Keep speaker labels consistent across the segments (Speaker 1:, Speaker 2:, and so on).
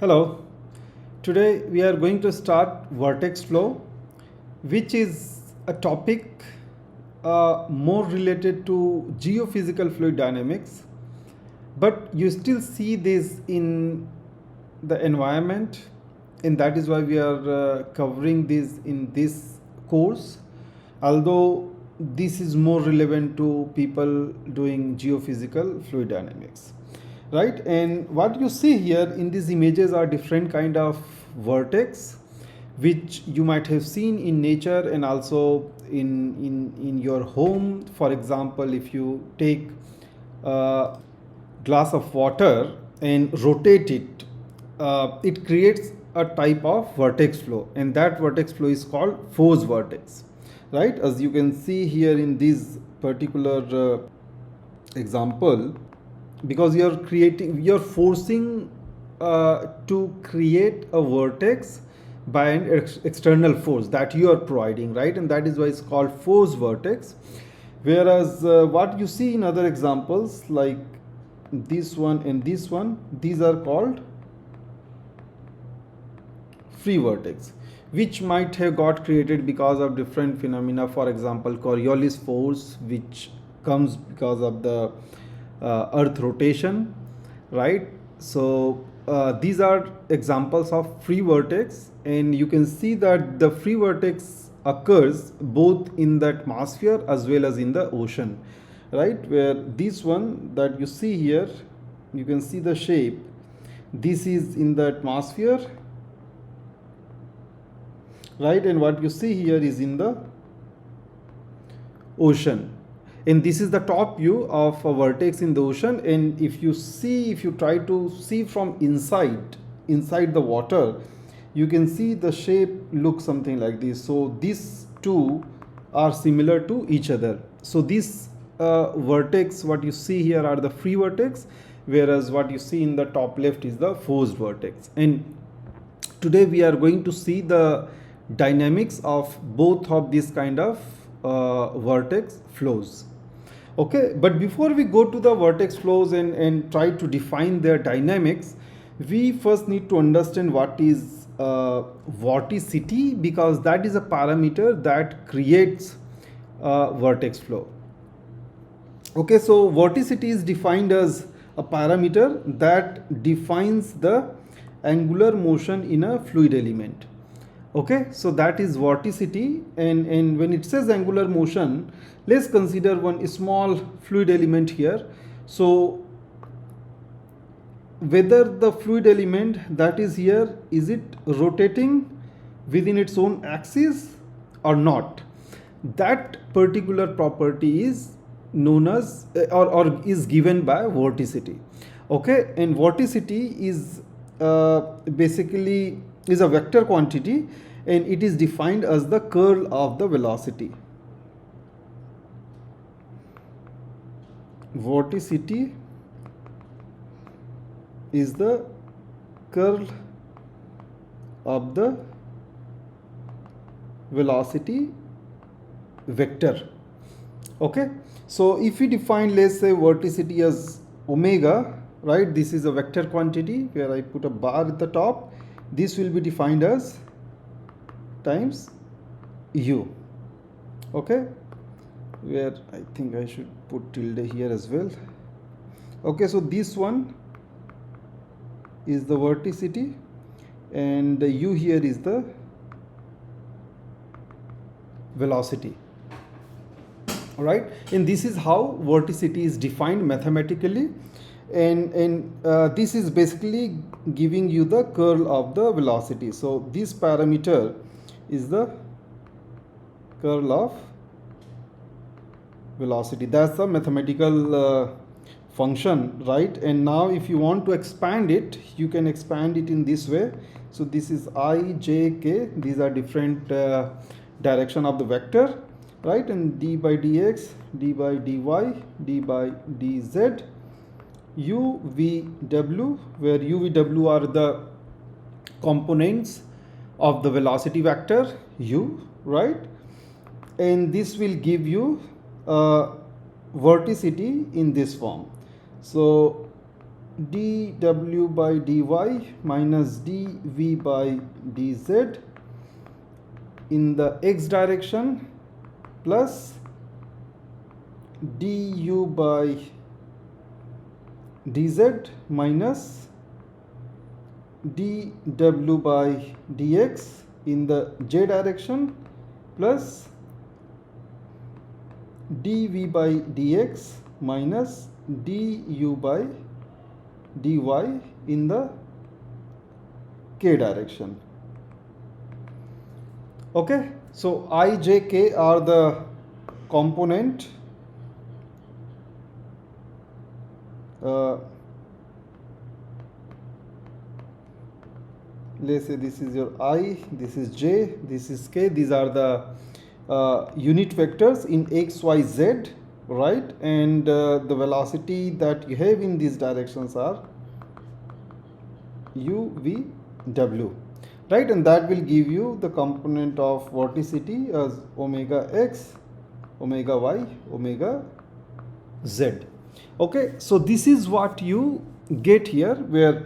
Speaker 1: Hello, today we are going to start vortex flow, which is a topic more related to geophysical fluid dynamics, but you still see this in the environment, and that is why we are covering this in this course, although this is more relevant to people doing geophysical fluid dynamics, right? And what you see here in these images are different kind of vortex which you might have seen in nature and also in your home. For example, if you take a glass of water and rotate it, it creates a type of vortex flow, and that vortex flow is called force vortex, right? As you can see here in this particular example, because you're forcing to create a vortex by an external force that you are providing, right? And that is why it's called force vortex. Whereas what you see in other examples like this one and this one, these are called free vortex, which might have got created because of different phenomena. For example, Coriolis force, which comes because of the earth rotation, right? So these are examples of free vortex, and you can see that the free vortex occurs both in the atmosphere as well as in the ocean, right? Where this one that you see here, you can see the shape, this is in the atmosphere, right? And what you see here is in the ocean, and this is the top view of a vortex in the ocean. And if you try to see from inside the water, you can see the shape looks something like this. So these two are similar to each other. So this vortex, what you see here are the free vortex, whereas what you see in the top left is the forced vortex. And today we are going to see the dynamics of both of these kind of vortex flows. Okay, but before we go to the vortex flows and try to define their dynamics, we first need to understand what is vorticity, because that is a parameter that creates vortex flow. Okay, so vorticity is defined as a parameter that defines the angular motion in a fluid element. Okay, so that is vorticity. And when it says angular motion, let's consider one small fluid element here. So whether the fluid element that is here, is it rotating within its own axis or not, that particular property is known as or is given by vorticity. Okay, and vorticity is basically is a vector quantity, and it is defined as the curl of the velocity. Vorticity is the curl of the velocity vector. Okay, so if we define, let's say, vorticity as omega, right? This is a vector quantity where I put a bar at the top. This will be defined as times u. Okay, where I think I should put tilde here as well. Okay, so this one is the vorticity, and the u here is the velocity. All right, and this is how vorticity is defined mathematically, and this is basically giving you the curl of the velocity. So this parameter is the curl of velocity. That's the mathematical function, right? And now if you want to expand it, you can expand it in this way. So this is I, j, k, these are different direction of the vector, right? And d by dx, d by dy, d by dz, u, v, w, where u, v, w are the components of the velocity vector u, right? And this will give you vorticity in this form. So dw by dy minus dv by dz in the x direction plus du by dz minus dw by dx in the j direction plus dv by dx minus du by dy in the k direction. Okay, so I, j, k are the component let's say this is your I, this is j, this is k. These are the unit vectors in x, y, z, right? And the velocity that you have in these directions are u, v, w, right? And that will give you the component of vorticity as omega x, omega y, omega z. Okay, so this is what you get here, where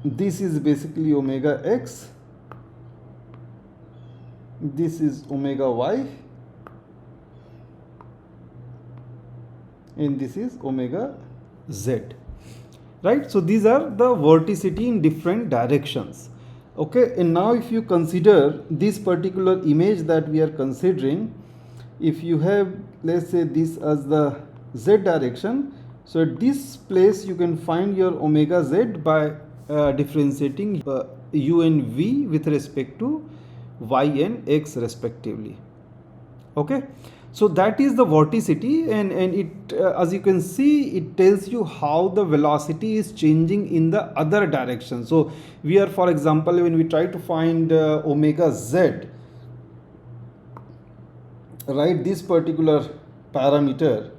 Speaker 1: this is basically omega x, this is omega y, and this is omega z, right? So these are the vorticity in different directions. Okay, and now if you consider this particular image that we are considering, if you have, let's say, this as the z direction, so at this place you can find your omega z by differentiating u and v with respect to y and x respectively. Okay, so that is the vorticity, and it as you can see, it tells you how the velocity is changing in the other direction. So we are, for example, when we try to find omega z, right, this particular parameter,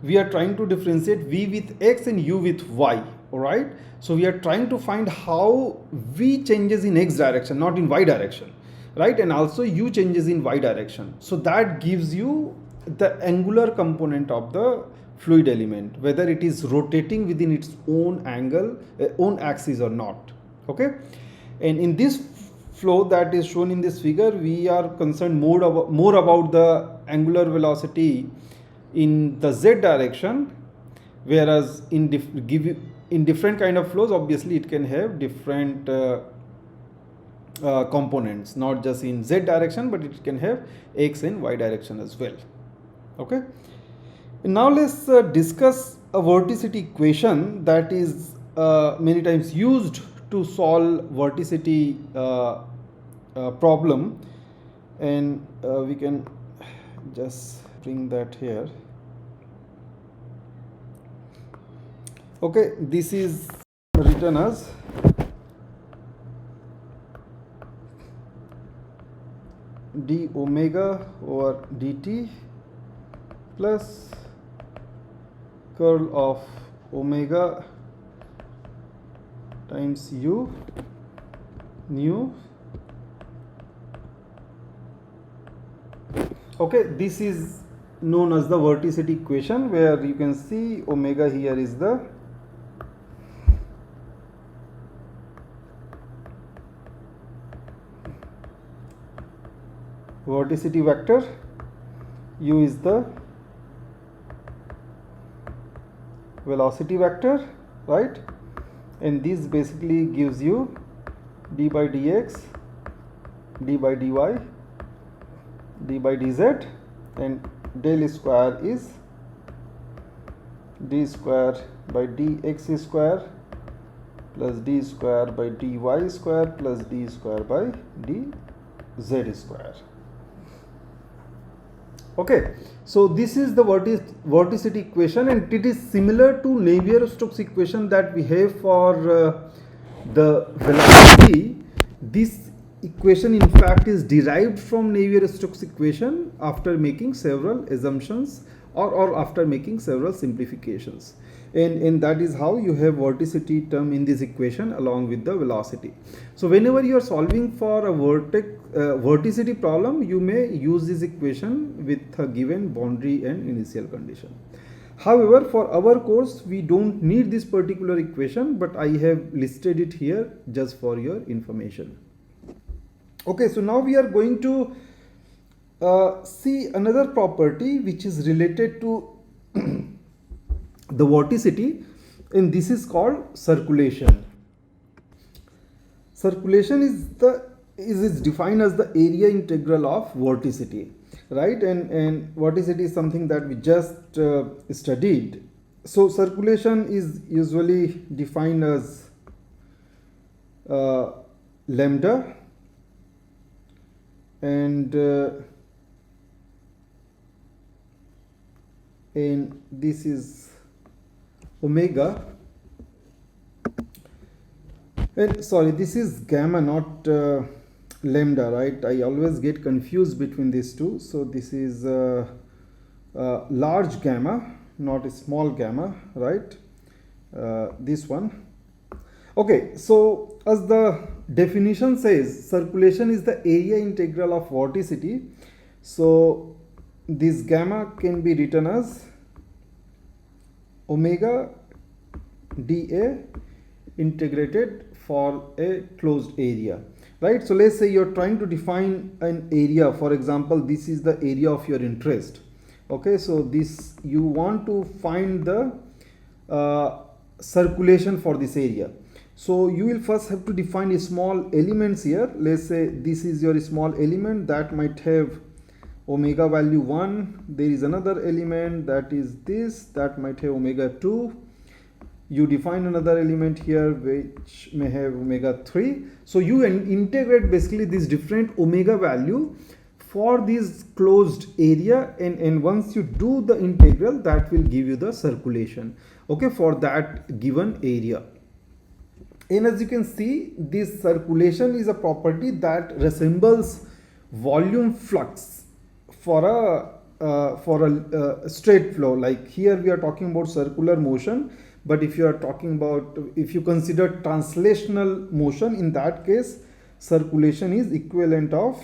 Speaker 1: we are trying to differentiate v with x and u with y. All right, so we are trying to find how v changes in x direction, not in y direction, right? And also u changes in y direction. So that gives you the angular component of the fluid element, whether it is rotating within its own angle, own axis or not. Okay, and in this flow that is shown in this figure, we are concerned more about the angular velocity in the z direction, whereas in different kind of flows, obviously it can have different components, not just in z direction, but it can have x and y direction as well. Okay, and now let's discuss a vorticity equation that is many times used to solve vorticity problem, and we can just bring that here. Okay, this is written as d omega over dt plus curl of omega times u nu. Okay, this is known as the vorticity equation, where you can see omega here is the vorticity vector, u is the velocity vector, right? And this basically gives you d by dx, d by dy, d by dz, and del square is d square by dx square plus d square by dy square plus d square by dz square. Okay, so this is the vorticity equation, and it is similar to Navier-Stokes equation that we have for the velocity. This equation in fact is derived from Navier-Stokes equation after making several assumptions or after making several simplifications, and that is how you have vorticity term in this equation along with the velocity. So whenever you are solving for a vorticity problem, you may use this equation with a given boundary and initial condition. However, for our course we don't need this particular equation, but I have listed it here just for your information. Okay, so now we are going to see another property which is related to the vorticity, and this is called circulation. Circulation is defined as the area integral of vorticity, right? And vorticity is something that we just studied. So circulation is usually defined as lambda, and this is omega, and sorry, this is gamma, not lambda, right? I always get confused between these two. So this is large gamma, not a small gamma, right? This one. Okay, so as the definition says, circulation is the area integral of vorticity. So this gamma can be written as omega dA integrated for a closed area, right? So let's say you're trying to define an area. For example, this is the area of your interest. Okay, so this, you want to find the circulation for this area. So you will first have to define a small elements here. Let's say this is your small element that might have omega value 1. There is another element that is this, that might have omega 2. You define another element here which may have omega 3. So you integrate basically this different omega value for this closed area, and once you do the integral, that will give you the circulation, okay, for that given area. And as you can see, this circulation is a property that resembles volume flux for a straight flow. Like here we are talking about circular motion, but if you are talking about, if you consider translational motion, in that case circulation is equivalent of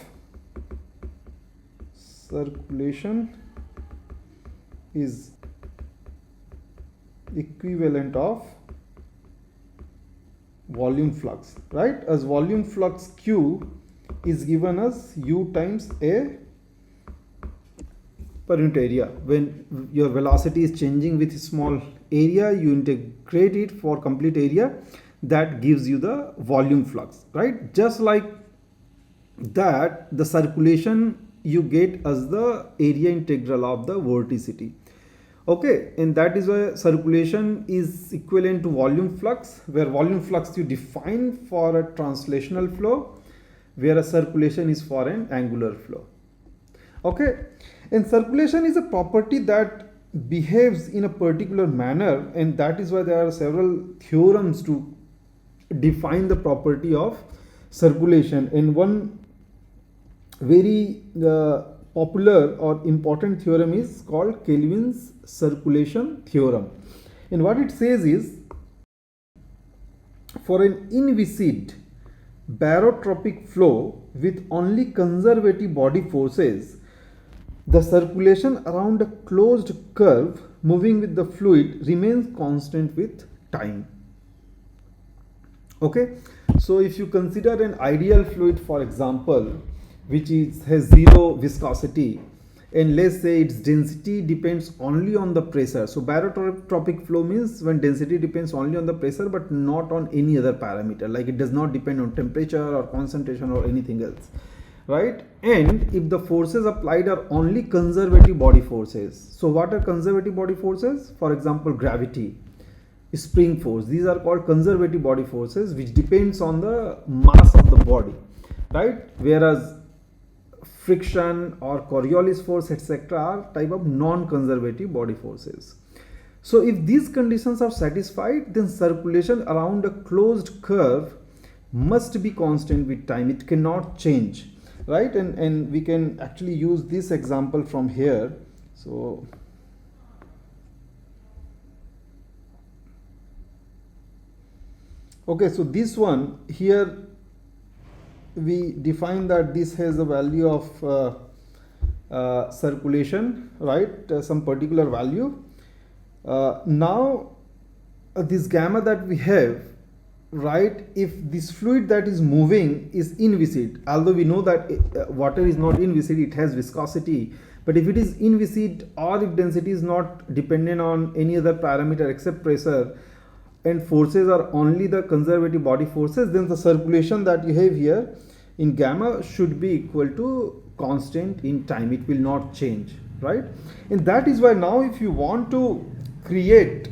Speaker 1: volume flux, right? As volume flux Q is given as U times A per unit area. When your velocity is changing with a small area, you integrate it for complete area, that gives you the volume flux, right? Just like that, the circulation you get as the area integral of the vorticity. Okay, and that is why circulation is equivalent to volume flux, where volume flux you define for a translational flow, whereas circulation is for an angular flow. Okay, and circulation is a property that behaves in a particular manner, and that is why there are several theorems to define the property of circulation. And one very popular or important theorem is called Kelvin's circulation theorem. And what it says is, for an inviscid barotropic flow with only conservative body forces, the circulation around a closed curve moving with the fluid remains constant with time. Okay, so if you consider an ideal fluid, for example, which has zero viscosity, and let's say its density depends only on the pressure. So barotropic flow means when density depends only on the pressure but not on any other parameter, like it does not depend on temperature or concentration or anything else, right? And if the forces applied are only conservative body forces. So what are conservative body forces? For example, gravity, spring force. These are called conservative body forces, which depends on the mass of the body, right? Whereas friction or Coriolis force, etc., are type of non-conservative body forces. So if these conditions are satisfied, then circulation around a closed curve must be constant with time. It cannot change, right? And we can actually use this example from here. So okay, so this one here, we define that this has a value of circulation, right? Some particular value, Now this gamma that we have, right, if this fluid that is moving is inviscid, although we know that water is not inviscid, it has viscosity, but if it is inviscid or if density is not dependent on any other parameter except pressure and forces are only the conservative body forces, then the circulation that you have here in gamma should be equal to constant in time, it will not change, right? And that is why now if you want to create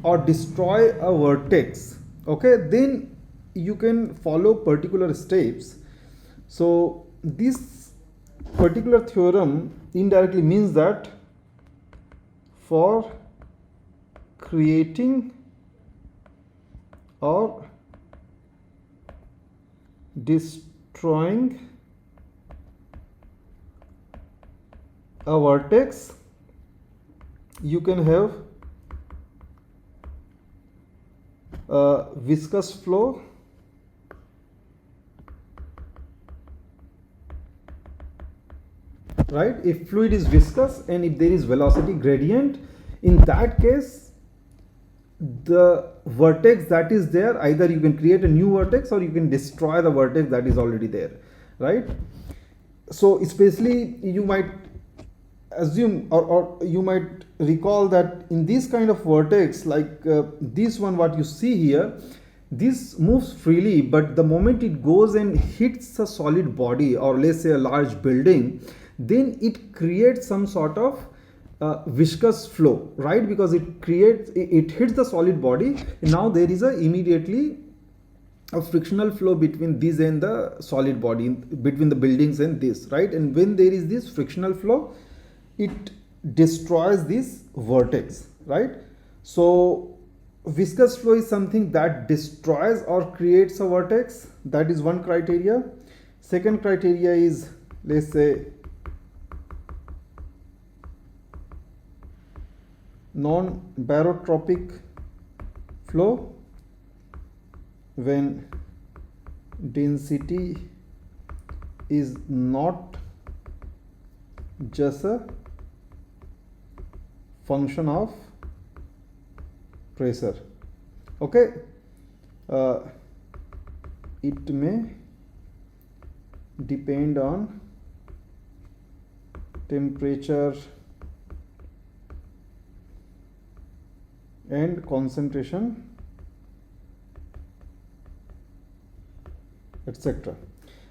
Speaker 1: or destroy a vertex, okay, then you can follow particular steps. So this particular theorem indirectly means that for creating or destroying a vertex, you can have a viscous flow, right? If fluid is viscous and if there is velocity gradient, in that case the vertex that is there, either you can create a new vertex or you can destroy the vertex that is already there, right? So especially you might assume or you might recall that in this kind of vertex like this one what you see here, this moves freely, but the moment it goes and hits a solid body or let's say a large building, then it creates some sort of viscous flow, right? Because it hits the solid body and now there is a immediately a frictional flow between this and the solid body, between the buildings and this, right? And when there is this frictional flow, it destroys this vertex, right? So viscous flow is something that destroys or creates a vertex. That is one criteria. Second criteria is, let's say, non-barotropic flow, when density is not just a function of pressure, okay, it may depend on temperature and concentration, etc.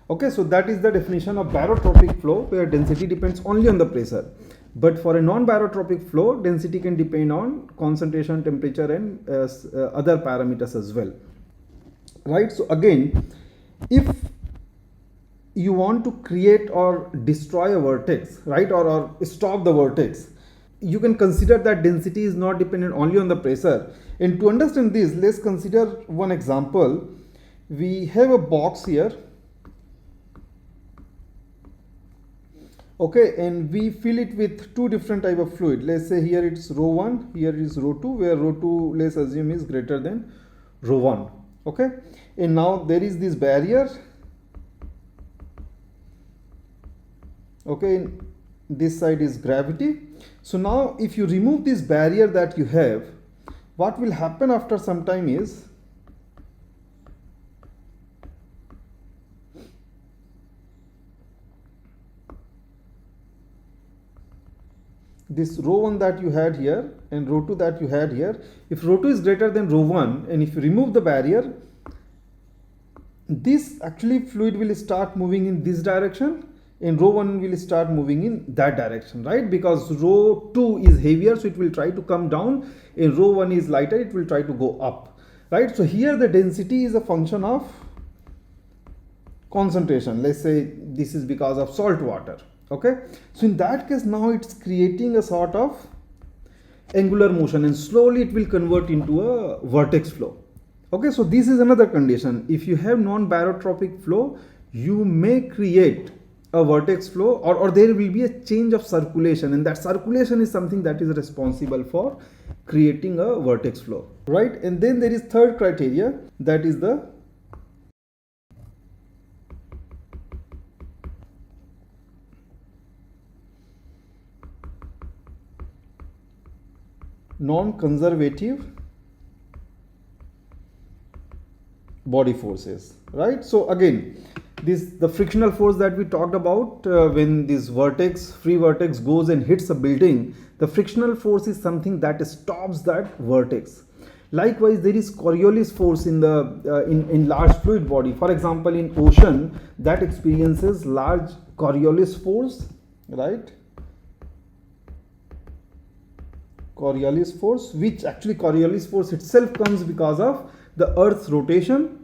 Speaker 1: Okay, so that is the definition of barotropic flow, where density depends only on the pressure. But for a non-barotropic flow, density can depend on concentration, temperature, and other parameters as well, right? So again, if you want to create or destroy a vertex, right, or stop the vertex, you can consider that density is not dependent only on the pressure. And to understand this, let's consider one example. We have a box here, okay, and we fill it with two different type of fluid. Let's say here it's rho 1, here is rho 2, where rho 2 let's assume is greater than rho 1, okay. And now there is this barrier, okay, this side is gravity. So now if you remove this barrier that you have, what will happen after some time is this rho 1 that you had here and rho 2 that you had here, if rho 2 is greater than rho 1 and if you remove the barrier, this actually fluid will start moving in this direction and rho 1 will start moving in that direction, right? Because rho 2 is heavier, so it will try to come down, and rho 1 is lighter, it will try to go up, right? So here the density is a function of concentration. Let's say this is because of salt water, okay. So in that case, now it's creating a sort of angular motion and slowly it will convert into a vortex flow, okay. So this is another condition. If you have non-barotropic flow, you may create a vortex flow, or there will be a change of circulation, and that circulation is something that is responsible for creating a vortex flow, right? And then there is third criteria, that is the non-conservative body forces, right? So again, this the frictional force that we talked about when this free vertex goes and hits a building, the frictional force is something that stops that vertex. Likewise, there is Coriolis force in the in large fluid body. For example, in ocean, that experiences large Coriolis force, right? Coriolis force, which actually Coriolis force itself comes because of the Earth's rotation,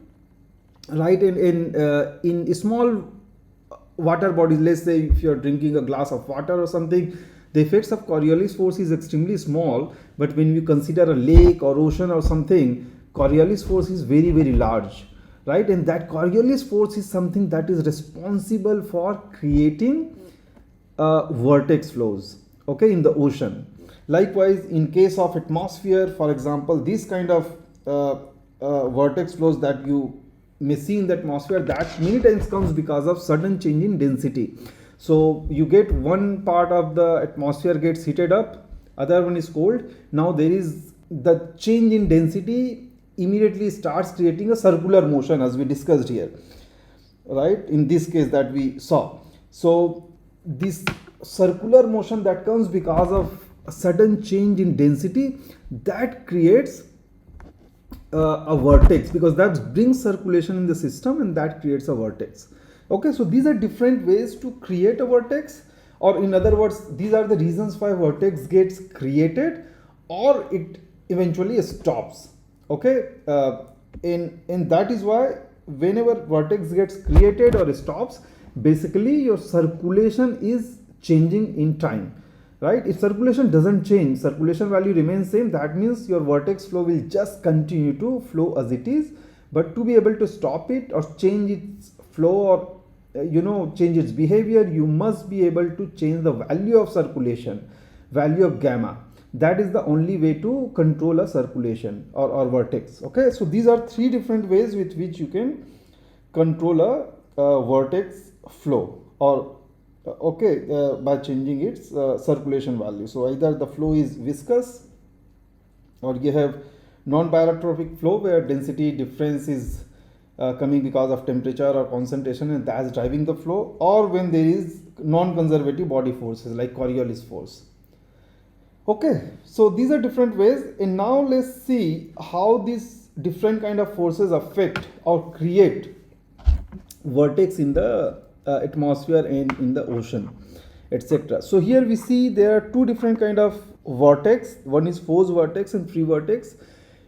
Speaker 1: right? In small water bodies, let's say if you're drinking a glass of water or something, the effects of Coriolis force is extremely small. But when we consider a lake or ocean or something, Coriolis force is very very large, right? And that Coriolis force is something that is responsible for creating vortex flows, okay, in the ocean. Likewise, in case of atmosphere, for example, this kind of vortex flows that you may see in the atmosphere, that many times comes because of sudden change in density. So you get one part of the atmosphere gets heated up, other one is cold. Now there is the change in density immediately starts creating a circular motion, as we discussed here, right, in this case that we saw. So this circular motion that comes because of a sudden change in density, that creates a vortex, because that brings circulation in the system and that creates a vortex. Okay, so these are different ways to create a vortex, or in other words, these are the reasons why vortex gets created or it eventually stops. Okay, and that is why whenever vortex gets created or stops, basically your circulation is changing in time, right? If circulation doesn't change, circulation value remains same, that means your vortex flow will just continue to flow as it is. But to be able to stop it or change its flow, or change its behavior, you must be able to change the value of circulation, value of gamma. That is the only way to control a circulation or vortex. Okay, so these are three different ways with which you can control a vortex flow, or by changing its circulation value. So either the flow is viscous, or you have non-barotropic flow where density difference is coming because of temperature or concentration, and that's driving the flow, or when there is non-conservative body forces like Coriolis force. Okay, so these are different ways, and now let's see how these different kind of forces affect or create vortex in the atmosphere and in the ocean, etc. So here we see there are two different kind of vortex. One is force vortex and free vortex.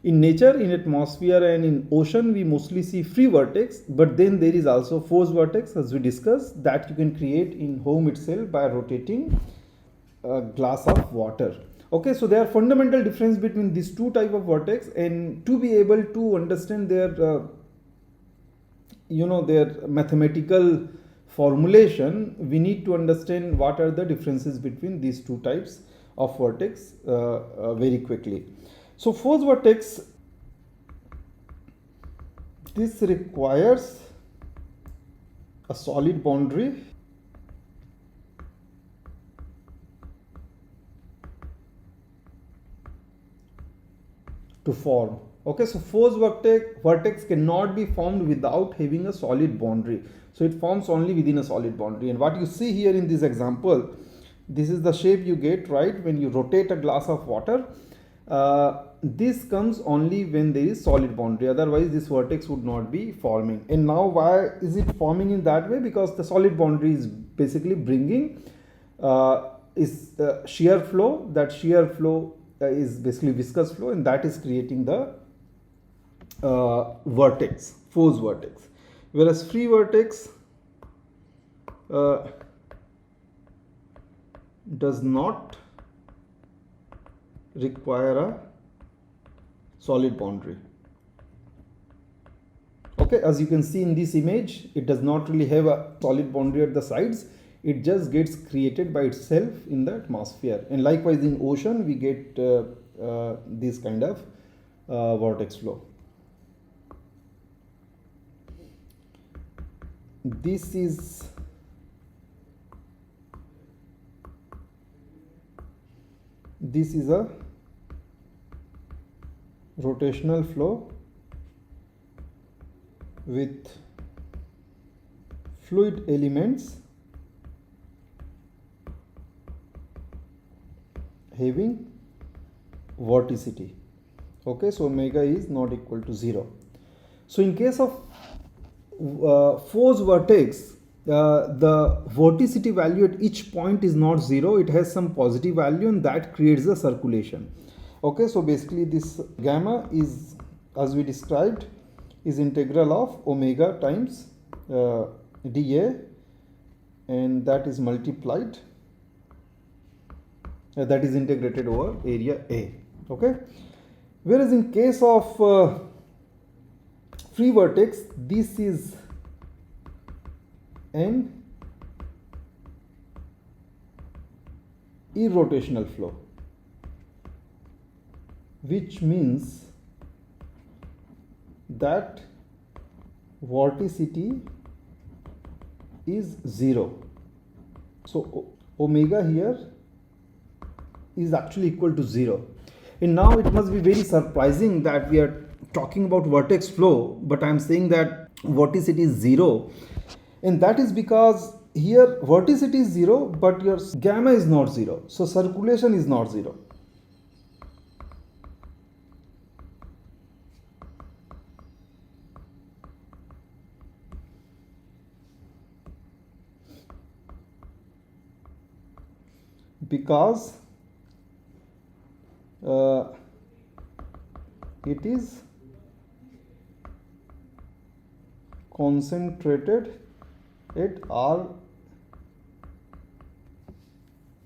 Speaker 1: In nature, in atmosphere and in ocean, we mostly see free vortex, but then there is also force vortex, as we discussed, that you can create in home itself by rotating a glass of water. Okay, so there are fundamental difference between these two type of vortex, and to be able to understand their their mathematical formulation, we need to understand what are the differences between these two types of vortex very quickly. So force vortex, this requires a solid boundary to form. Okay, so force vortex cannot be formed without having a solid boundary. So it forms only within a solid boundary. And what you see here in this example, this is the shape you get, right, when you rotate a glass of water. This comes only when there is solid boundary, otherwise this vortex would not be forming. And now why is it forming in that way? Because the solid boundary is basically bringing shear flow. That shear flow is basically viscous flow, and that is creating the vortex, force vortex. Whereas free vortex does not require a solid boundary. Okay, as you can see in this image, it does not really have a solid boundary at the sides. It just gets created by itself in the atmosphere. And likewise in ocean, we get this kind of vortex flow. This is a rotational flow with fluid elements having vorticity. Okay, so omega is not equal to 0. So in case of force vortex, the vorticity value at each point is not 0, it has some positive value, and that creates a circulation. Okay, so basically this gamma is, as we described, is integral of omega times dA, and that is multiplied, that is integrated over area A. Okay, whereas in case of free vortex, this is an irrotational flow, which means that vorticity is 0. So omega here is actually equal to 0. And now it must be very surprising that we are talking about vortex flow, but I am saying that vorticity is 0. And that is because here vorticity is 0, but your gamma is not 0. So circulation is not 0. Because it is concentrated at R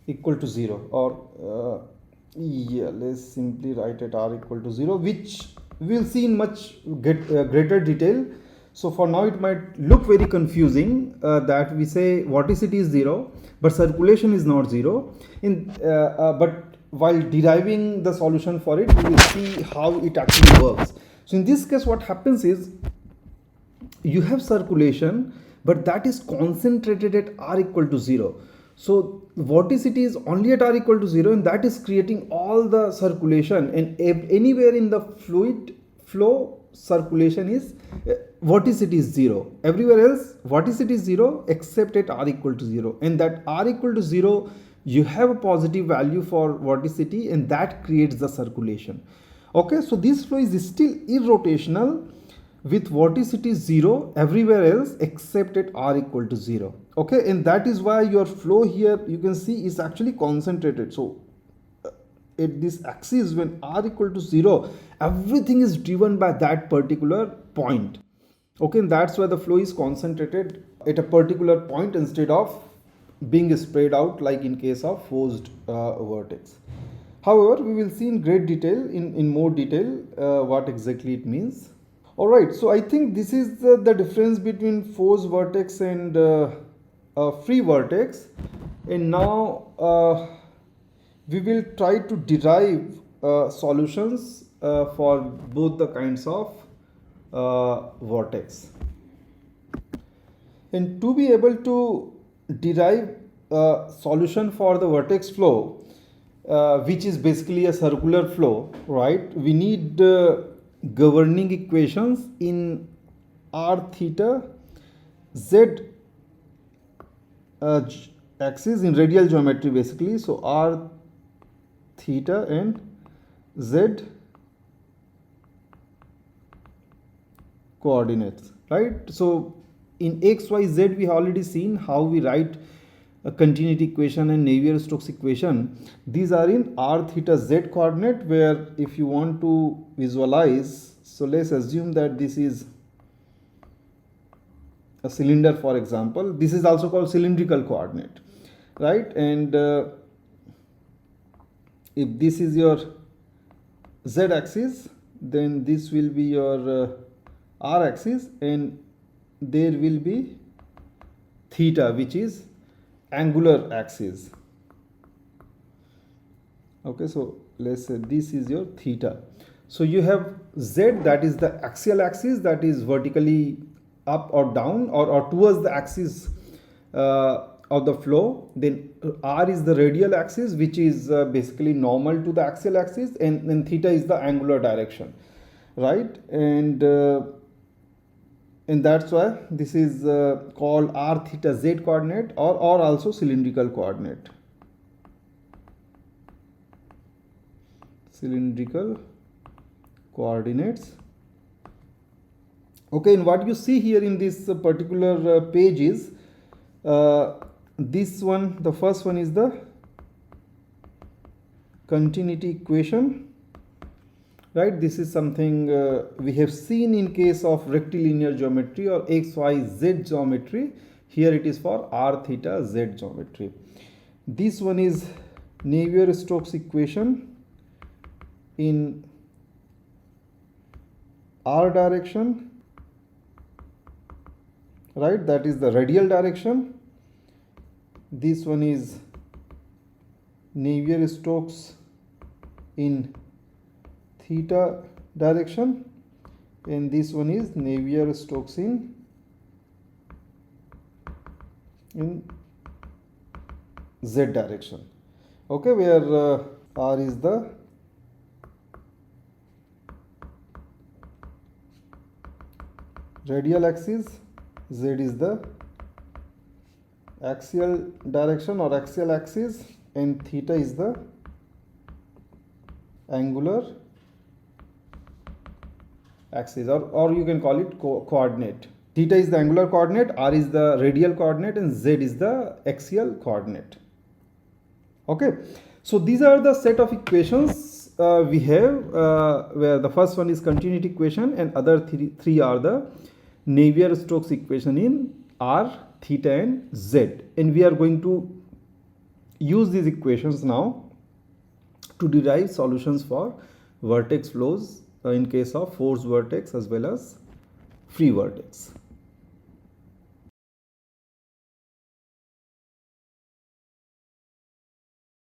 Speaker 1: equal to 0, or yeah, let's simply write at R equal to 0, which we'll see in much greater detail. So for now it might look very confusing that we say vorticity is 0 but circulation is not 0, but while deriving the solution for it, we will see how it actually works. So in this case what happens is, you have circulation, but that is concentrated at R equal to 0. So vorticity is only at R equal to 0, and that is creating all the circulation, and anywhere in the fluid flow, circulation is vorticity is 0. Everywhere else vorticity is 0 except at R equal to 0, and that R equal to 0 you have a positive value for vorticity, and that creates the circulation. Okay, so this flow is still irrotational with vorticity 0 everywhere else except at R equal to 0. Okay, and that is why your flow here, you can see, is actually concentrated. So at this axis, when R equal to 0, everything is driven by that particular point. Okay, and that's why the flow is concentrated at a particular point instead of being spread out like in case of forced vortex. However, we will see in great detail, in more detail, what exactly it means. Alright, so I think this is the difference between forced vortex and free vortex. And now we will try to derive solutions for both the kinds of vortex. And to be able to derive a solution for the vortex flow, which is basically a circular flow, right? We need governing equations in R theta Z axis in radial geometry basically. So R theta and Z coordinates, right? So in x, y, z we have already seen how we write a continuity equation and Navier-Stokes equation. These are in R theta z coordinate, where if you want to visualize, so let's assume that this is a cylinder, for example. This is also called cylindrical coordinate, right? And if this is your z axis, then this will be your R axis, and there will be theta, which is angular axis. Okay, so let's say this is your theta. So you have z, that is the axial axis, that is vertically up or down, or towards the axis of the flow. Then R is the radial axis, which is basically normal to the axial axis, and then theta is the angular direction. right? And that's why this is called r theta z coordinate, or also cylindrical coordinate. Cylindrical coordinates. Okay, and what you see here in this particular page is this one, the first one is the continuity equation, right? This is something we have seen in case of rectilinear geometry or xyz geometry. Here it is for r theta z geometry. This one is Navier-Stokes equation in r direction, right? That is the radial direction. This one is Navier-Stokes in theta direction, and this one is Navier-Stokes in z direction. Okay, where r is the radial axis, z is the axial direction or axial axis, and theta is the angular axis, or you can call it coordinate. Theta is the angular coordinate, r is the radial coordinate, and z is the axial coordinate. Okay, so these are the set of equations we have, where the first one is continuity equation and other three are the Navier-Stokes equation in r, theta and z, and we are going to use these equations now to derive solutions for vortex flows in case of forced vortex as well as free vortex.